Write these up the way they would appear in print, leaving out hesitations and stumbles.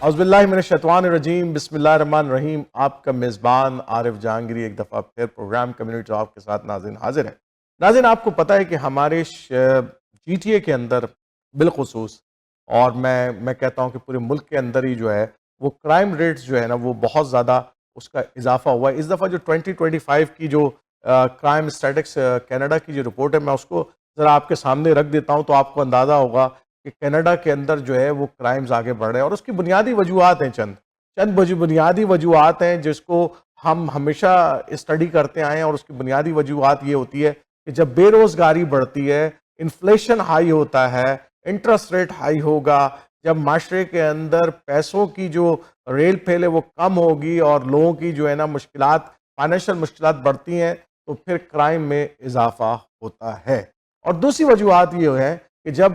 اعوذ باللہ من الشیطان الرجیم، بسم اللہ الرحمن الرحیم. آپ کا میزبان عارف جہانگیری ایک دفعہ پھر پروگرام کمیونٹی ٹاک کے ساتھ ناظرین حاضر ہیں. ناظرین، آپ کو پتہ ہے کہ ہمارے جی ٹی اے کے اندر بالخصوص، اور میں کہتا ہوں کہ پورے ملک کے اندر ہی جو ہے وہ کرائم ریٹس جو ہے نا وہ بہت زیادہ اس کا اضافہ ہوا ہے. اس دفعہ جو 2025 کی جو کرائم اسٹیٹکس کینیڈا کی جو رپورٹ ہے، میں اس کو ذرا آپ کے سامنے رکھ دیتا ہوں تو آپ کو اندازہ ہوگا کہ کینیڈا کے اندر جو ہے وہ کرائمز آگے بڑھ رہے ہیں. اور اس کی بنیادی وجوہات ہیں چند بنیادی وجوہات ہیں جس کو ہم ہمیشہ اسٹڈی کرتے آئے ہیں. اور اس کی بنیادی وجوہات یہ ہوتی ہے کہ جب بے روزگاری بڑھتی ہے، انفلیشن ہائی ہوتا ہے، انٹرسٹ ریٹ ہائی ہوگا، جب معاشرے کے اندر پیسوں کی جو ریل پھیل ہے وہ کم ہوگی اور لوگوں کی جو ہے نا مشکلات، فائنینشیل مشکلات بڑھتی ہیں، تو پھر کرائم میں اضافہ ہوتا ہے. اور دوسری وجوہات یہ ہے کہ جب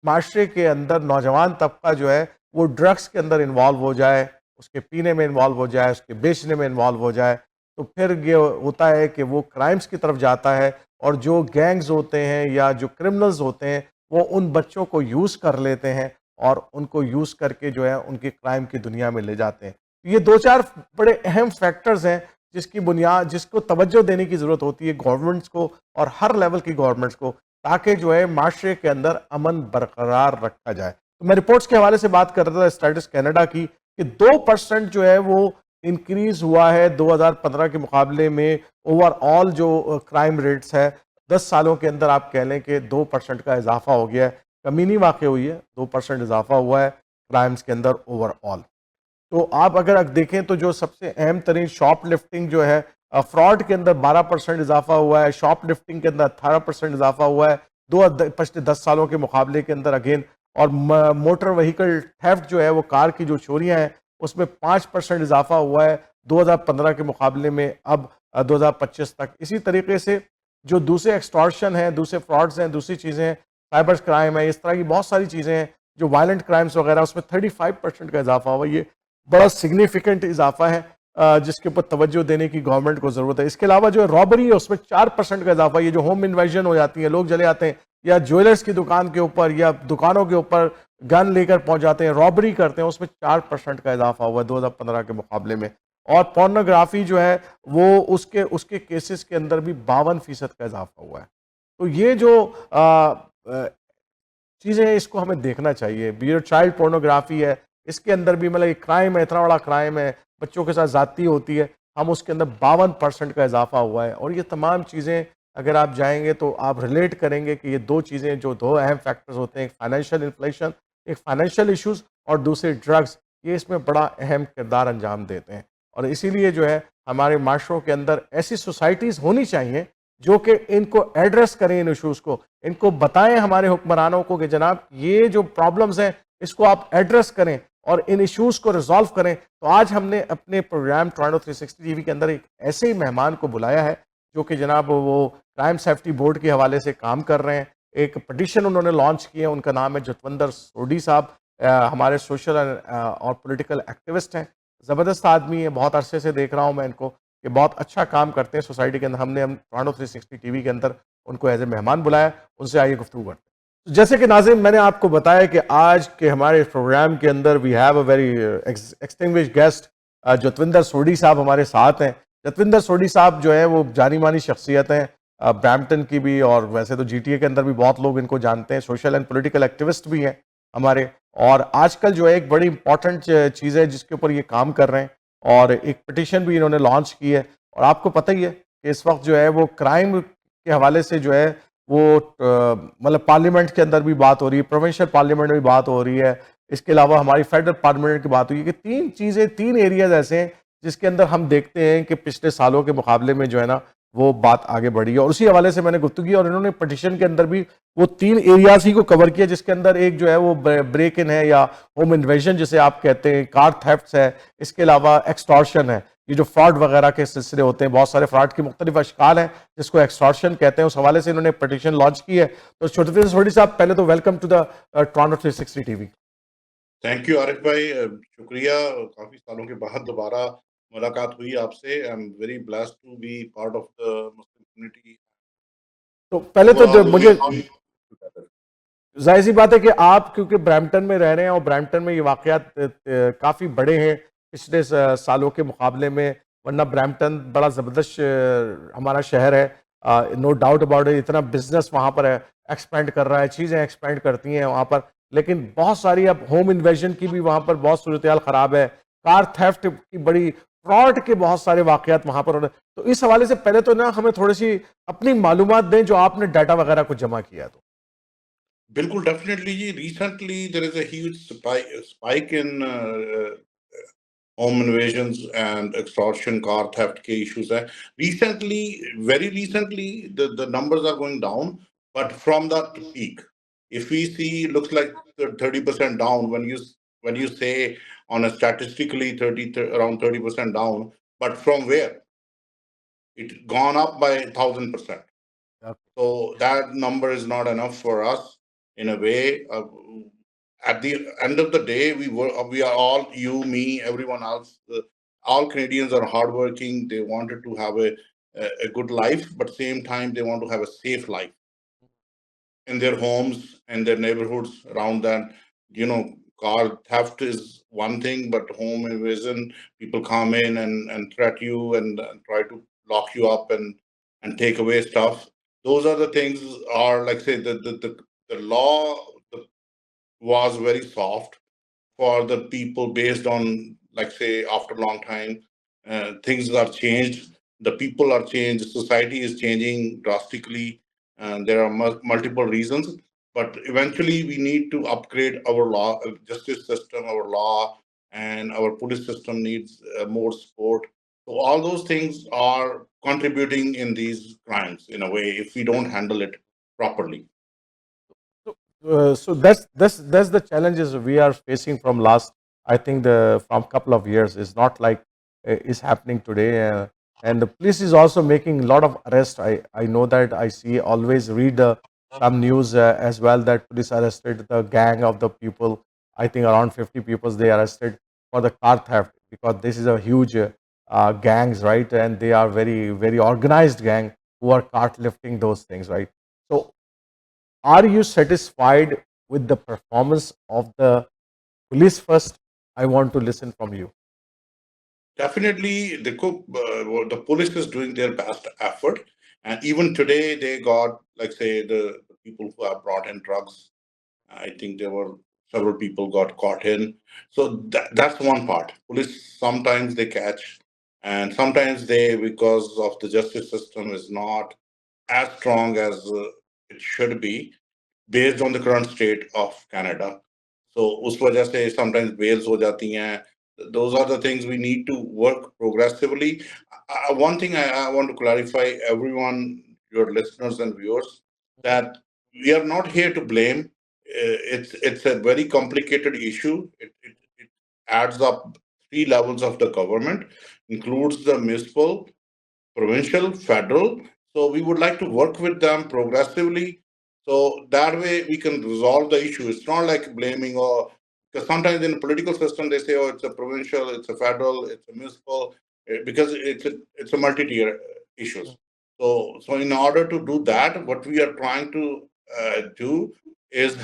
معاشرے کے اندر نوجوان طبقہ جو ہے وہ ڈرگس کے اندر انوالو ہو جائے، اس کے پینے میں انوالو ہو جائے، اس کے بیچنے میں انوالو ہو جائے، تو پھر یہ ہوتا ہے کہ وہ کرائمز کی طرف جاتا ہے. اور جو گینگز ہوتے ہیں یا جو کرمنلز ہوتے ہیں وہ ان بچوں کو یوز کر لیتے ہیں اور ان کو یوز کر کے جو ہے ان کی کرائم کی دنیا میں لے جاتے ہیں. یہ دو چار بڑے اہم فیکٹرز ہیں جس کو توجہ دینے کی ضرورت ہوتی ہے گورنمنٹس کو، اور ہر لیول کی گورنمنٹس کو، تاکہ جو ہے معاشرے کے اندر امن برقرار رکھا جائے. تو میں رپورٹس کے حوالے سے بات کر رہا تھا اسٹیٹس کینیڈا کی، کہ 2% جو ہے وہ انکریز ہوا ہے 2015 کے مقابلے میں. اوور آل جو کرائم ریٹس ہے 10 سالوں کے اندر آپ کہہ لیں کہ 2% کا اضافہ ہو گیا ہے. کمی نہیں واقع ہوئی ہے، 2% اضافہ ہوا ہے کرائمز کے اندر اوور آل. تو آپ اگر دیکھیں تو جو سب سے اہم ترین شاپ لفٹنگ جو ہے، فراڈ کے اندر 12% اضافہ ہوا ہے، شاپ لفٹنگ کے اندر 18% اضافہ ہوا ہے پچھلے 10 سالوں کے مقابلے کے اندر اگین. اور موٹر وہیکل تھیفٹ جو ہے وہ کار کی جو چوریاں ہیں اس میں 5% اضافہ ہوا ہے 2015 کے مقابلے میں اب 2025 تک. اسی طریقے سے جو دوسرے ایکسٹارشن ہیں، دوسرے فراڈز ہیں، دوسری چیزیں ہیں، سائبر کرائم ہے، اس طرح کی بہت ساری چیزیں ہیں جو وائلنٹ کرائمز وغیرہ، اس میں 35% کا اضافہ ہوا. یہ بڑا سگنیفیکنٹ اضافہ ہے جس کے اوپر توجہ دینے کی گورنمنٹ کو ضرورت ہے. اس کے علاوہ جو رابری ہے اس میں 4% کا اضافہ. یہ جو ہوم انویژن ہو جاتی ہیں، لوگ چلے آتے ہیں یا جویلرز کی دکان کے اوپر یا دکانوں کے اوپر گن لے کر پہنچ جاتے ہیں، رابری کرتے ہیں، اس میں 4% کا اضافہ ہوا ہے 2015 کے مقابلے میں. اور پورنوگرافی جو ہے وہ اس کے کیسز کے اندر بھی 52% کا اضافہ ہوا ہے. تو یہ جو چیزیں ہیں اس کو ہمیں دیکھنا چاہیے. یہ چائلڈ پورنوگرافی ہے، اس کے اندر بھی مطلب ایک کرائم ہے، اتنا بڑا کرائم ہے، بچوں کے ساتھ زیادتی ہوتی ہے، ہم اس کے اندر 52% کا اضافہ ہوا ہے. اور یہ تمام چیزیں اگر آپ جائیں گے تو آپ ریلیٹ کریں گے کہ یہ دو چیزیں جو دو اہم فیکٹرز ہوتے ہیں، ایک فائنینشیل انفلیشن، ایک فائنینشیل ایشوز، اور دوسرے ڈرگز، یہ اس میں بڑا اہم کردار انجام دیتے ہیں. اور اسی لیے جو ہے ہمارے معاشروں کے اندر ایسی سوسائٹیز ہونی چاہیے جو کہ ان کو ایڈریس کریں، ان ایشوز کو، ان کو بتائیں ہمارے حکمرانوں کو کہ جناب یہ جو پرابلمز ہیں اس کو آپ ایڈریس کریں اور ان ایشوز کو ریزالو کریں. تو آج ہم نے اپنے پروگرام ٹورانٹو 360 ٹی وی کے اندر ایک ایسے ہی مہمان کو بلایا ہے جو کہ جناب وہ کرائم سیفٹی بورڈ کے حوالے سے کام کر رہے ہیں. ایک پٹیشن انہوں نے لانچ کی ہے، ان کا نام ہے جتوندر سوڈی صاحب. ہمارے سوشل اور پولیٹیکل ایکٹیوسٹ ہیں، زبردست آدمی ہے، بہت عرصے سے دیکھ رہا ہوں میں ان کو کہ بہت اچھا کام کرتے ہیں سوسائٹی کے اندر. ہم نے ٹورانٹو 360 ٹی وی کے اندر ان کو ایز اے مہمان بلایا، ان سے آئیے گفتگو کرتے ہیں. جیسے کہ ناظرین میں نے آپ کو بتایا کہ آج کے ہمارے پروگرام کے اندر we have a very distinguished guest. Jatinder Sodhi صاحب ہمارے ساتھ ہیں. جتوندر سوڈی صاحب جو ہے وہ جانی مانی شخصیت ہیں برامپٹن کی بھی، اور ویسے تو جی ٹی اے کے اندر بھی بہت لوگ ان کو جانتے ہیں. سوشل اینڈ پولیٹیکل ایکٹیوسٹ بھی ہیں ہمارے. اور آج کل جو ہے ایک بڑی امپورٹنٹ چیز ہے جس کے اوپر یہ کام کر رہے ہیں، اور ایک پٹیشن بھی انہوں نے لانچ کی ہے. اور آپ کو پتہ ہی ہے کہ اس وقت جو ہے وہ کرائم کے حوالے سے جو ہے وہ مطلب پارلیمنٹ کے اندر بھی بات ہو رہی ہے، پروونشل پارلیمنٹ میں بھی بات ہو رہی ہے، اس کے علاوہ ہماری فیڈرل پارلیمنٹ کی بات ہوئی ہے. کہ تین چیزیں، تین ایریاز ایسے ہیں جس کے اندر ہم دیکھتے ہیں کہ پچھلے سالوں کے مقابلے میں جو ہے نا وہ بات آگے بڑھی ہے. اور اسی حوالے سے میں نے گفتگو کی، اور انہوں نے پٹیشن کے اندر بھی وہ تین ایریاز ہی کو کور کیا، جس کے اندر ایک جو ہے وہ بریک ان ہے یا ہوم انویژن جسے آپ کہتے ہیں، کار تھیفٹس ہے، اس کے علاوہ ایکسٹارشن ہے. یہ جو فراڈ وغیرہ کے سلسلے ہوتے ہیں، بہت سارے فراڈ کی مختلف اشکال ہیں جس کو ایکسٹارشن کہتے ہیں، اس حوالے سے انہوں نے پٹیشن لانچ کی ہے. تو چھوٹے سوڈی صاحب پہلے تو welcome to the Toronto 360 T V. Thank you Arif بھائی، شکریہ. کافی سالوں کے بعد دوبارہ ملاقات ہوئی آپ سے. I am very blessed to be part of the Muslim community. تو پہلے تو مجھے जाहिर सी बात है कि आप क्योंकि ब्रैम्पटन में रह रहे हैं और ब्रैम्पटन में ये वाकयात काफ़ी बड़े हैं पिछले सालों के मुकाबले में, वरना ब्रैम्पटन बड़ा ज़बरदस्त हमारा शहर है, नो डाउट अबाउट इट। इतना बिजनेस वहाँ पर एक्सपेंड कर रहा है, चीज़ें एक्सपेंड करती हैं वहाँ पर, लेकिन बहुत सारी अब होम इन्वेजन की भी वहाँ पर बहुत सूरत हाल ख़राब है, कार थेफ्ट की बड़ी, फ्रॉड के बहुत सारे वाकयात वहाँ पर हो रहे हैं। तो इस हवाले से पहले तो ना हमें थोड़ी सी अपनी मालूमात दें जो आपने डाटा वगैरह को जमा किया। तो बिल्कुल, डेफिनेटली जी। Recently there is a huge spike in home invasions and extortion, car theft के issues है. Recently, very recently, the numbers are going down, but from that peak, if we see, looks like 30% down when you say on a statistically around 30% down, but from where? It gone up by 1,000%. So that number is not enough for us in a way. At the end of the day, we are all, you, me, everyone else. All Canadians are hardworking. They wanted to have a good life, but same time they want to have a safe life in their homes and their neighborhoods around them. You know, car theft is one thing, but home invasion, people come in and threat you and try to lock you up and take away stuff. Those are the things are like say the law was very soft for the people based on like say after a long time things are changed, the people are changed, society is changing drastically, and there are multiple reasons, but eventually we need to upgrade our law justice system, our law, and our police system needs more support. So all those things are contributing in these crimes in a way if we don't handle it properly. so that's the challenges we are facing from last, I think, the from couple of years. It's not like is happening today, and the police is also making a lot of arrests. I know that. I see, always read some news as well, that police arrested the gang of the people. I think around 50 people they arrested for the car theft, because this is a huge gangs, right? And they are very organized gang who are cart lifting those things, right? So are you satisfied with the performance of the police first? I want to listen from you. Definitely, the police is doing their best effort, and even today they got like say the people who have brought in drugs. I think there were several people got caught in. So that's one part. Police sometimes they catch, and sometimes they, because of the justice system is not as strong as it should be based on the current state of Canada. So उस वजह से sometimes bails हो जाती हैं. Those are the things we need to work progressively. One thing I want to clarify everyone, your listeners and viewers, that we are not here to blame. It's a very complicated issue. It adds up three levels of the government, includes the municipal, provincial, federal. So we would like to work with them progressively. So that way we can resolve the issue. It's not like blaming or because sometimes in the political system they say, oh, it's a provincial, it's a federal, it's a municipal, because it's a multi-tier issues. So in order to do that, what we are trying to do is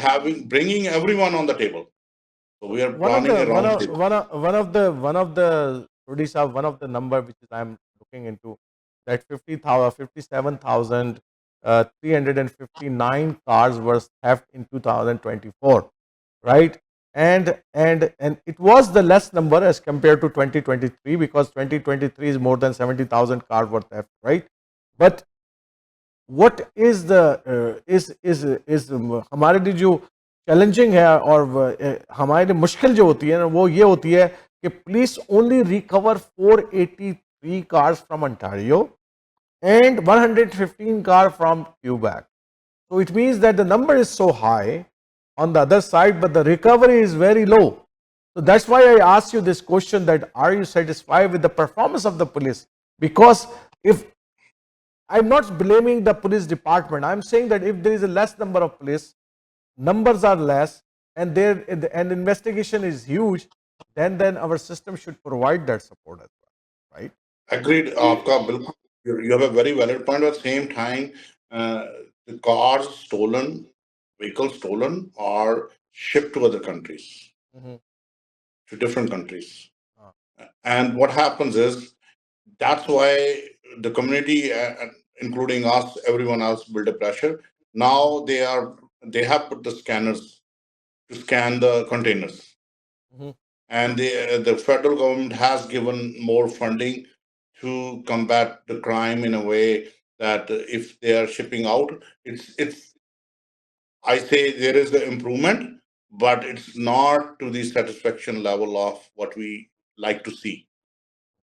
bringing everyone on the table. So we are One of planning the a round table. Odisha, one of the number which is I'm looking into, that 50,000, 57,000, 359 cars were theft in 2024, right? And it was the less number as compared to 2023, because 2023 is more than 70,000 cars were theft, right? But what is the is हमारे लिए जो challenging है और हमारे लिए मुश्किल जो होती है ना, वो ये होती है कि police only recover 483 cars from Ontario and 115 car from Quebec. So it means that the number is so high on the other side, but the recovery is very low. So that's why I asked you this question, that are you satisfied with the performance of the police? Because if I'm not blaming the police department. I'm saying that if there is a less number of police, numbers are less, and there and investigation is huge, then our system should provide that support as well, right? Agreed. आपका बिल्कुल, you have a very valid point. At the same time, uh, the cars stolen vehicles stolen or shipped to other countries, Mm-hmm. to different countries. Ah. And what happens is that's why the community, including us, everyone else, build a pressure. Now they have put the scanners to scan the containers, Mm-hmm. and the federal government has given more funding to combat the crime in a way that if they are shipping out, it's I say there is the improvement, but it's not to the satisfaction level of what we like to see.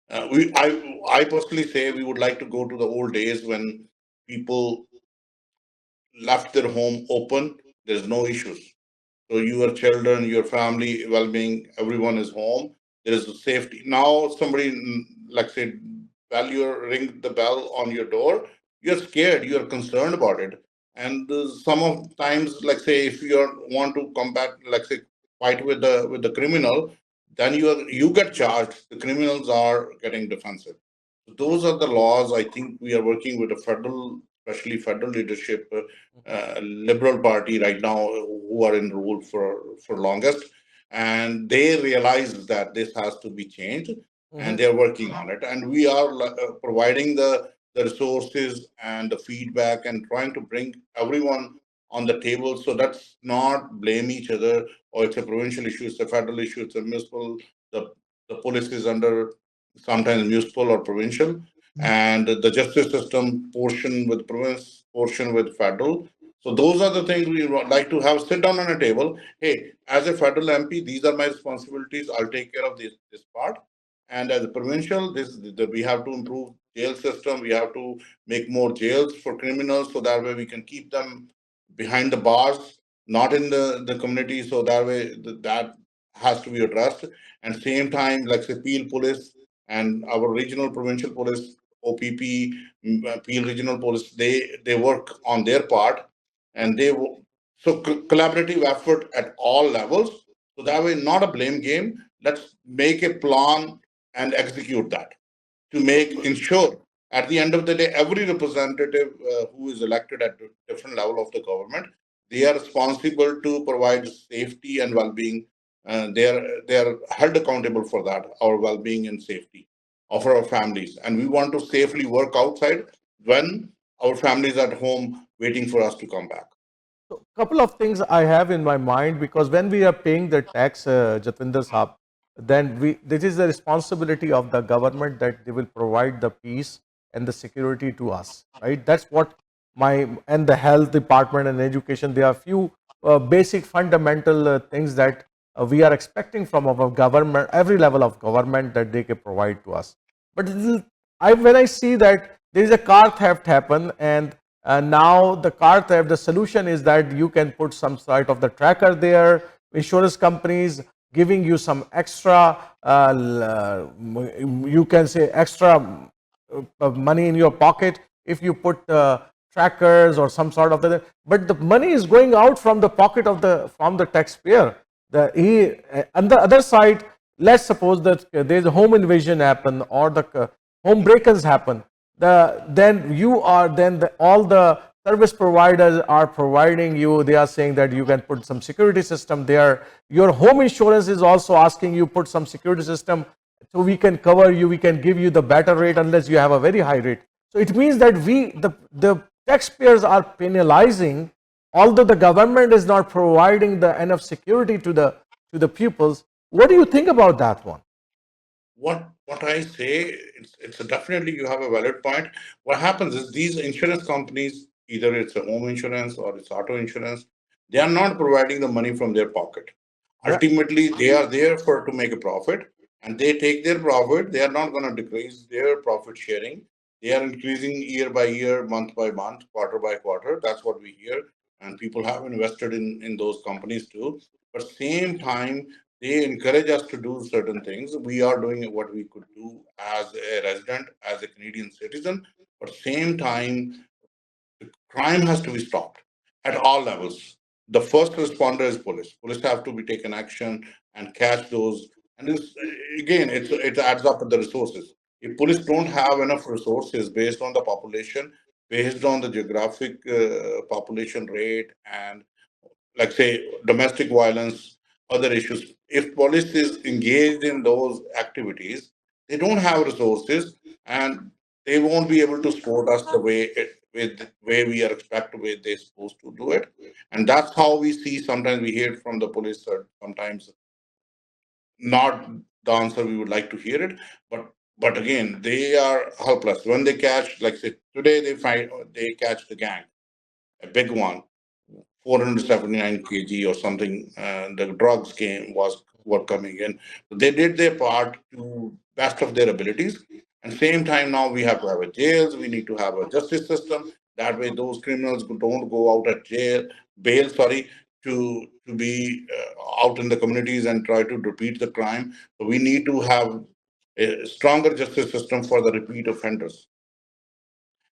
I personally say we would like to go to the old days when people left their home open. There's no issues. So your children, your family well-being, everyone is home. There is a safety. Now somebody, like say, while you ring the bell on your door, you're scared, you're concerned about it. And some of times, like say, if you want to combat, like say, fight with the criminal, then you get charged. The criminals are getting defensive. So those are the laws. I think we are working with the federal, especially federal leadership, liberal party right now, who are in rule for longest, and they realize that this has to be changed, and Mm-hmm. they are working on it. And we are providing the resources and the feedback and trying to bring everyone on the table. So let's not blame each other, or it's a provincial issue, it's a federal issue, it's a municipal. The police is under sometimes municipal or provincial, and the justice system portion with province, portion with federal. So those are the things we would like to have sit down on a table. Hey, as a federal MP, these are my responsibilities. I'll take care of this part. And as a provincial, we have to improve jail system. We have to make more jails for criminals, so that way we can keep them behind the bars, not in the community. So that way that has to be addressed. And same time, like say Peel Police and our regional provincial police, OPP, Peel Regional Police, they work on their part, and so collaborative effort at all levels. So that way, not a blame game. Let's make a plan and execute that to make ensure at the end of the day, every representative who is elected at a different level of the government, they are responsible to provide safety and well-being. They are held accountable for that, our well-being and safety of our families, and we want to safely work outside when our families at home waiting for us to come back. So, couple of things I have in my mind, because when we are paying the tax, Jatvinder Saab, then this is the responsibility of the government that they will provide the peace and the security to us, right? That's what and the health department and education, there are few basic fundamental things that we are expecting from our government, every level of government, that they can provide to us. But when I see that there is a car theft happen, and now the car theft, the solution is that you can put some sort of the tracker there, insurance companies giving you some extra, you can say extra money in your pocket if you put trackers or some sort of the, but the money is going out from the pocket of the taxpayer. On the other side, let's suppose that there's a home invasion happen, or the home break-ins happen, then you are then all the service providers are providing you, they are saying that you can put some security system there. Your home insurance is also asking you put some security system, so we can cover you, we can give you the better rate unless you have a very high rate. So it means that the taxpayers are penalizing, although the government is not providing the enough security to the pupils. What do you think about that one? What I say, it's definitely you have a valid point. What happens is these insurance companies, either it's a home insurance or it's auto insurance, they are not providing the money from their pocket. Yeah. Ultimately, they are there for to make a profit, and they take their profit. They are not going to decrease their profit sharing. They are increasing year by year, month by month, quarter by quarter. That's what we hear, and people have invested in those companies too. But same time, they encourage us to do certain things. We are doing what we could do as a resident, as a Canadian citizen. But same time, crime has to be stopped at all levels. The first responder is police. Police have to be taken action and catch those. And again, it adds up to the resources. If police don't have enough resources based on the population, based on the geographic population rate and like say domestic violence, other issues. If police is engaged in those activities, they don't have resources and they won't be able to support us the way with the way we are expected way they're supposed to do it. And that's how we see sometimes we hear from the police or sometimes not the answer we would like to hear it, but again they are helpless when they catch, like say today they catch the gang, a big one, 479 kg or something. The drugs were coming in. So they did their part to best of their abilities. And same time now we have to have a jails. We need to have a justice system. That way, those criminals don't go out at bail. Sorry, to be out in the communities and try to repeat the crime. So we need to have a stronger justice system for the repeat offenders.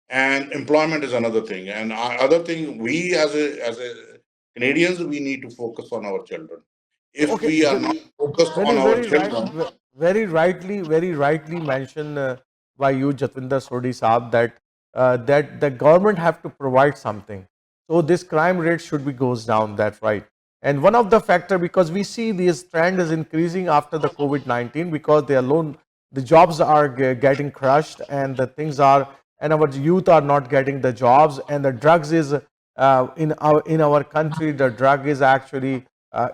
And employment is another thing. And other thing, we as a Canadians, we need to focus on our children. So, If okay, we are not focused on our children, very rightly mentioned by you, Jatvinder Sodhi Saab, that the government have to provide something. So this crime rate should be goes down. That's right. And one of the factor, because we see this trend is increasing after the COVID-19, because they alone the jobs are getting crushed, and the things are, and our youth are not getting the jobs, and the drugs is in our country, the drug is actually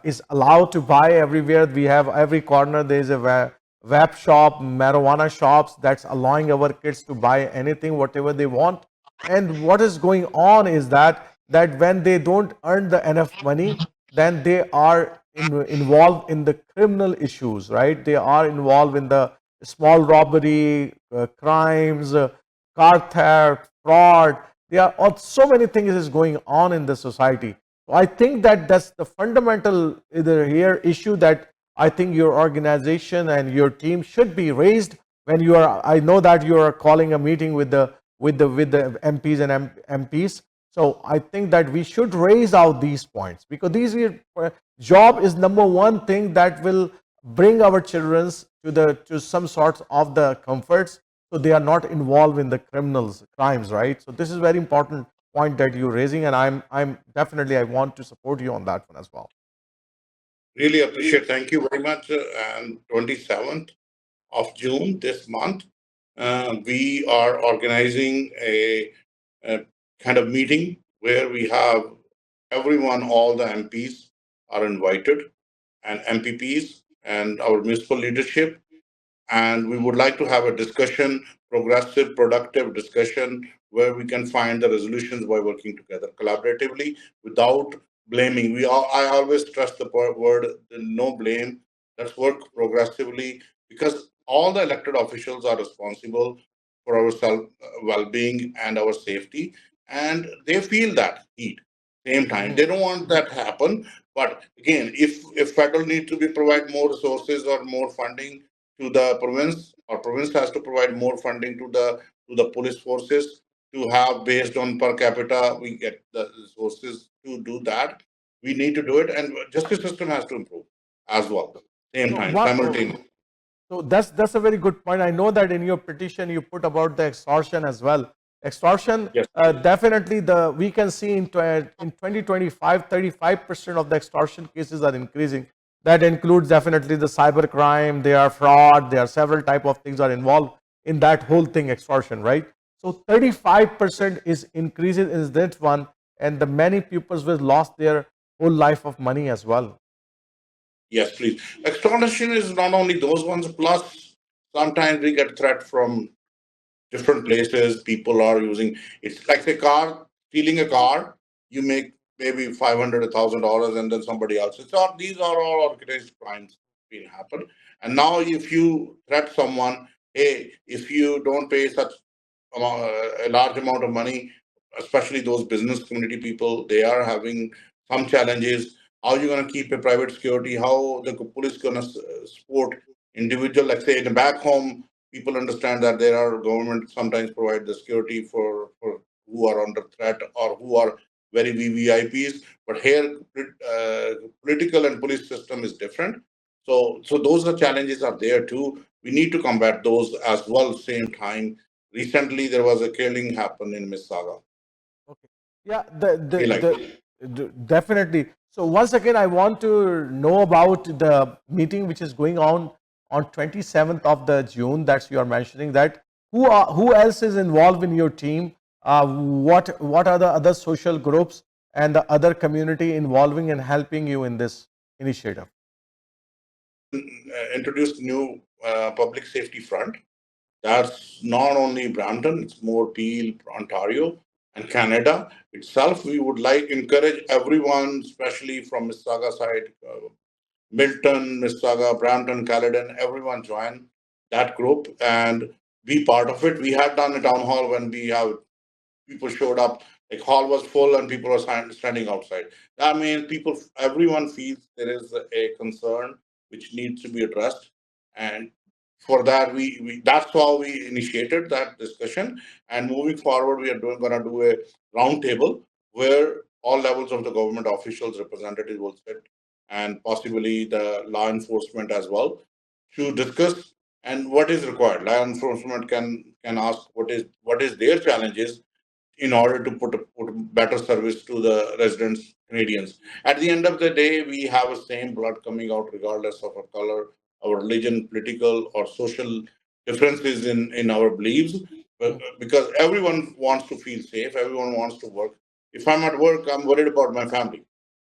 is allowed to buy everywhere. We have every corner there is a vape shop, marijuana shops, that's allowing our kids to buy anything whatever they want. And what is going on is that when they don't earn the enough money, then they are involved in the criminal issues, right? They are involved in the small robbery, crimes, car theft, fraud. There are so many things is going on in the society. So I think that that's the fundamental either here issue that I think your organization and your team should be raised when you are. I know that you are calling a meeting with the MPs and MPs. So I think that we should raise out these points, because these job is number one thing that will bring our children to some sorts of the comforts, so they are not involved in the crimes, right? So this is very important point that you're raising, and I'm definitely I want to support you on that one as well. really appreciate. Thank you very much. And 27th of June this month, we are organizing a kind of meeting where we have everyone, all the MPs are invited, and MPPs and our municipal leadership. And we would like to have a discussion, progressive, productive discussion, where we can find the resolutions by working together collaboratively without blaming. I always trust the word no blame. Let's work progressively, because all the elected officials are responsible for our self well-being and our safety, and they feel that heat. Same time, they don't want that happen. But again, if federal needs to be provide more resources or more funding to the province, or province has to provide more funding to the police forces to have based on per capita, we get the resources to do that. We need to do it, and justice system has to improve as well. Same So time, what? simultaneously. So that's a very good point. I know that in your petition you put about the extortion as well. Extortion, Yes. definitely the we can see in 2025, 35% of the extortion cases are increasing. That includes definitely the cyber crime. There are fraud. There are several type of things are involved in that whole thing, extortion, right? So 35% is increasing in that one, and the many pupils will lost their whole life of money as well. Yes, please. Extortion is not only those ones, plus sometimes we get threat from different places. People are using, it's like a car, stealing a car, you make maybe 500 $1,000, and then somebody else, these are all organized crimes being happen. And now if you threat someone, hey, if you don't pay such a large amount of money, especially those business community people, they are having some challenges. How are you going to keep a private security? How the police going to support individual? Like say in the back home, people understand that there are government sometimes provide the security for who are under threat or who are very VVIPs. But here, political and police system is different. So those are challenges are there too. We need to combat those as well. Same time, recently there was a killing happen in Mississauga. Okay. Yeah, Like definitely. So once again, I want to know about the meeting which is going on 27th of the June. That's you are mentioning that. Who else is involved in your team? What are the other social groups and the other community involving and helping you in this initiative? Introduced new public safety front. That's not only Brampton, it's more Peel, Ontario, and Canada itself. We would like encourage everyone, especially from Mississauga side, Milton, Mississauga, Brampton, Caledon, everyone join that group and be part of it. We had done a town hall when we have people showed up, like hall was full and people were standing outside. That means people, everyone feels there is a concern which needs to be addressed, and for that we that's how we initiated that discussion. And moving forward, we are going to do a round table where all levels of the government officials representatives will sit, and possibly the law enforcement as well, to discuss and what is required. Law enforcement can ask what is their challenges in order to put better service to the residents, Canadians. At the end of the day, we have the same blood coming out regardless of our color, our religion, political or social differences in our beliefs, because everyone wants to feel safe, everyone wants to work. If I'm at work, I'm worried about my family.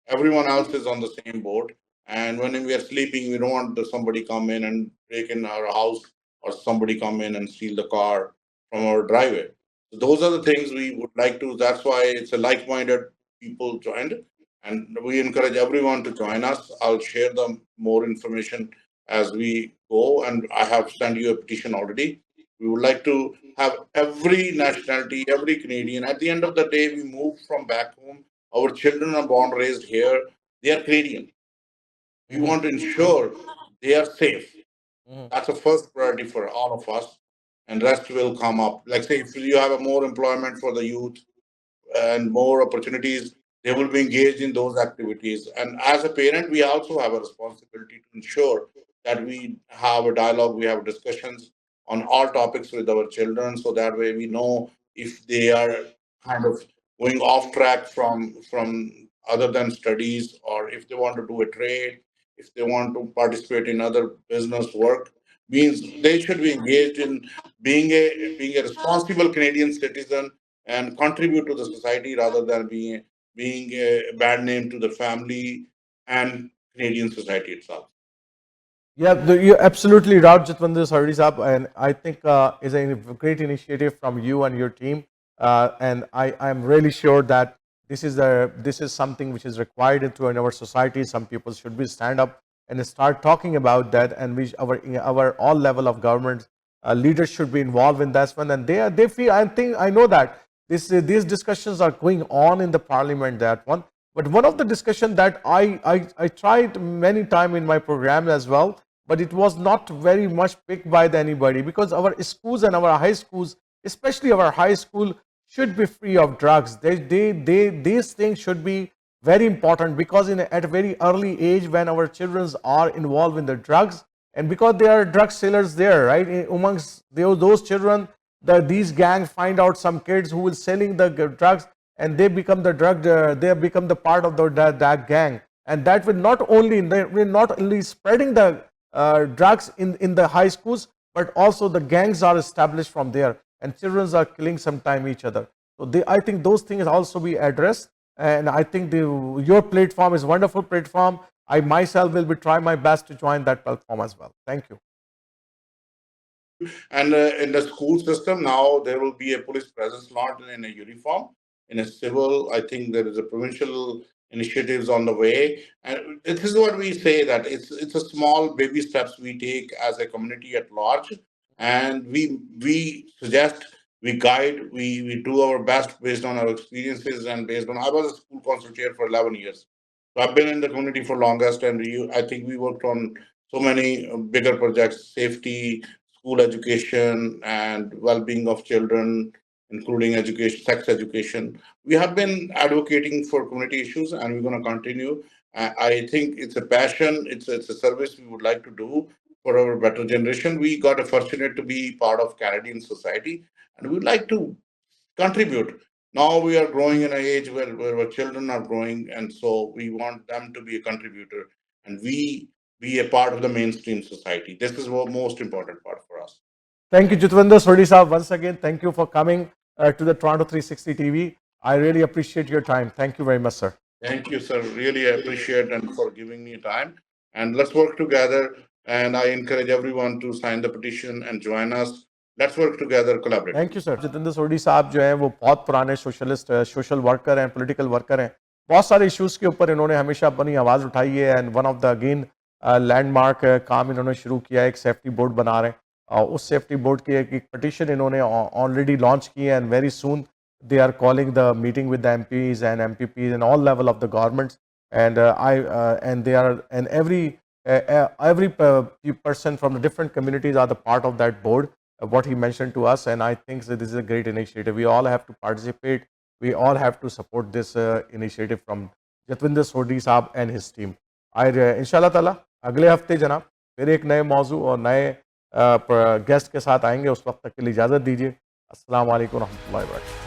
Everyone else is on the same boat. And when we are sleeping, we don't want somebody come in and break in our house, or somebody come in and steal the car from our driveway. So those are the things we would like to. That's why it's a like-minded people joined, and we encourage everyone to join us. I'll share the more information as we go, and I have sent you a petition already. We would like to have every nationality, every Canadian. At the end of the day, we move from back home. Our children are born, raised here. They are Canadian. We Mhm. want to ensure they are safe. Mhm. That's the first priority for all of us, and rest will come up. Like say, if you have a more employment for the youth, and more opportunities, they will be engaged in those activities. And as a parent, we also have a responsibility to ensure that we have a dialogue, we have discussions on all topics with our children, so that way we know if they are kind of going off track from other than studies, or if they want to do a trade, if they want to participate in other business work, means they should be engaged in being a responsible Canadian citizen and contribute to the society, rather than being a bad name to the family and Canadian society itself. Yeah, you're absolutely right, Jitwinder Sardi Saab, and I think is a great initiative from you and your team. And I'm really sure that this is something which is required in our society. Some people should be stand up and start talking about that, and our all level of government leaders should be involved in that one. And they feel, I think I know that these discussions are going on in the parliament, that one. But one of the discussion that I tried many time in my program as well, but it was not very much picked by anybody, because our schools and our high schools, especially our high school, should be free of drugs. These things should be very important, because at a very early age, when our children are involved in the drugs, and because there are drug sellers there, right, amongst those children, these gangs find out some kids who will selling the drugs, and they become the they become the part of that gang, and that will not only spreading the drugs in the high schools, but also the gangs are established from there, and children are killing sometime each other. So I think those things also be addressed, and I think your platform is wonderful platform. I myself will be trying my best to join that platform as well. Thank you. And in the school system now, there will be a police presence, not in a uniform, in a civil. I think there is a provincial initiatives on the way, and this is what we say, that it's a small baby steps we take as a community at large, and we suggest, we guide, we do our best based on our experiences, and based on, I was a school council chair for 11 years, so I've been in the community for longest, and I think we worked on so many bigger projects, safety, school education, and well-being of children, including education, sex education. We have been advocating for community issues, and we're going to continue. I think it's a passion. It's a service we would like to do for our better generation. We got a fortunate to be part of Canadian society, and we'd like to contribute. Now we are growing in an age where children are growing, and so we want them to be a contributor, and we be a part of the mainstream society. This is the most important part for us. Thank you, Jitwinder Sodhi Saab. Once again, thank you for coming to the Toronto 360 TV. I really appreciate your time. Thank you very much, sir. Thank you, sir. Really appreciate and for giving me time. And let's work together. And I encourage everyone to sign the petition and join us. Let's work together collaboratively. Thank you sir. Jitendra Sodhi साहब जो हैं वो बहुत पुराने socialist social worker हैं, political worker हैं। बहुत सारे इश्यूज़ के ऊपर इन्होंने हमेशा अपनी आवाज़ उठाई है and one of the again landmark काम इन्होंने शुरू किया है, एक सेफ्टी बोर्ड बना रहे हैं और उस सेफ्टी बोर्ड की एक पटिशन इन्होंने ऑलरेडी लॉन्च की है and very soon they are calling the meeting with the MPs and MPPs and all level of the governments and and they are and every person from the different communities are the part of that board what he mentioned to us, and I think that this is a great initiative. We all have to participate, we all have to support this initiative from Jatvinder Sodhi Saab and his team. इंशाल्लाह ताला अगले हफ्ते जनाब फिर एक नए मौजू और नए गेस्ट के साथ आएंगे। उस वक्त तक के लिए इजाज़त दीजिए। अस्सलाम वालेकुम रहमतुल्लाहि व बरकातहू।